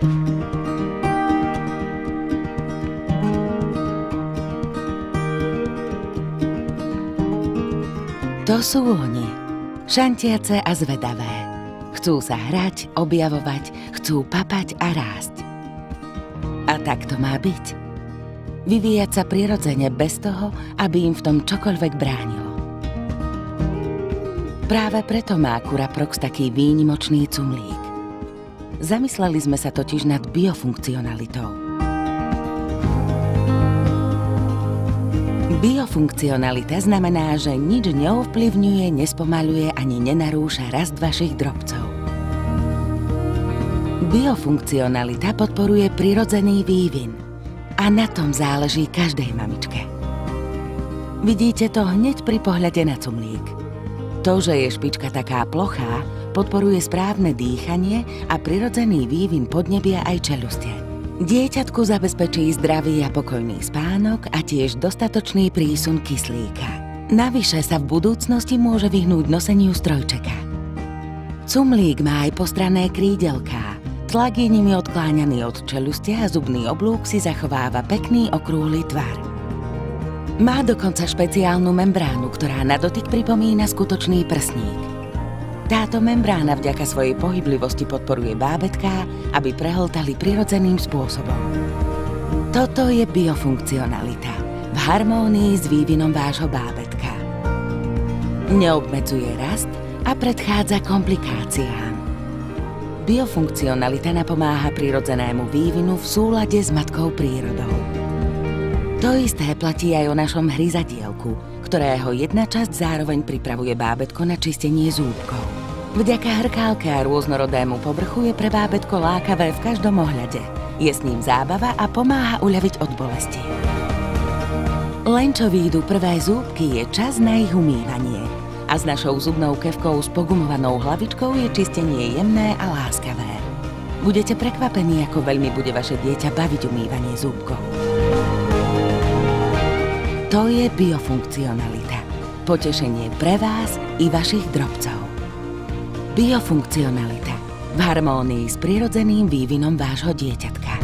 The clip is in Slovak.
To sú oni, šantiace a zvedavé. Chcú sa hrať, objavovať, chcú papať a rásť. A tak to má byť. Vyvíjať sa prirodzene bez toho, aby im v tom čokoľvek bránilo. Práve preto má Curaprox taký výnimočný cumlík. Zamysleli sme sa totiž nad biofunkcionalitou. Biofunkcionalita znamená, že nič neovplyvňuje, nespomaľuje ani nenarúša rast vašich drobcov. Biofunkcionalita podporuje prirodzený vývin a na tom záleží každej mamičke. Vidíte to hneď pri pohľade na cumlík. To, že je špička taká plochá, podporuje správne dýchanie a prirodzený vývin podnebia aj čelustie. Dieťatku zabezpečí zdravý a pokojný spánok a tiež dostatočný prísun kyslíka. Navyše sa v budúcnosti môže vyhnúť noseniu strojčeka. Cumlík má aj postranné krídelká. Tlak je nimi odkláňaný od čelustia a zubný oblúk si zachováva pekný okrúhly tvar. Má dokonca špeciálnu membránu, ktorá na dotyk pripomína skutočný prsník. Táto membrána vďaka svojej pohyblivosti podporuje bábätká, aby prehltali prirodzeným spôsobom. Toto je biofunkcionalita v harmónii s vývinom vášho bábätka. Neobmedzuje rast a predchádza komplikáciám. Biofunkcionalita napomáha prirodzenému vývinu v súlade s matkou prírodou. To isté platí aj o našom hryzadielku, ktorého jedna časť zároveň pripravuje bábätko na čistenie zúbkov. Vďaka hrkálke a rôznorodému povrchu je pre bábätko lákavé v každom ohľade. Je s ním zábava a pomáha uľaviť od bolesti. Len čo výjdu prvé zúbky, je čas na ich umývanie. A s našou zubnou kevkou s pogumovanou hlavičkou je čistenie jemné a láskavé. Budete prekvapení, ako veľmi bude vaše dieťa baviť umývanie zúbkov. To je biofunkcionalita. Potešenie pre vás i vašich drobcov. Biofunkcionalita v harmónii s prirodzeným vývinom vášho dieťatka.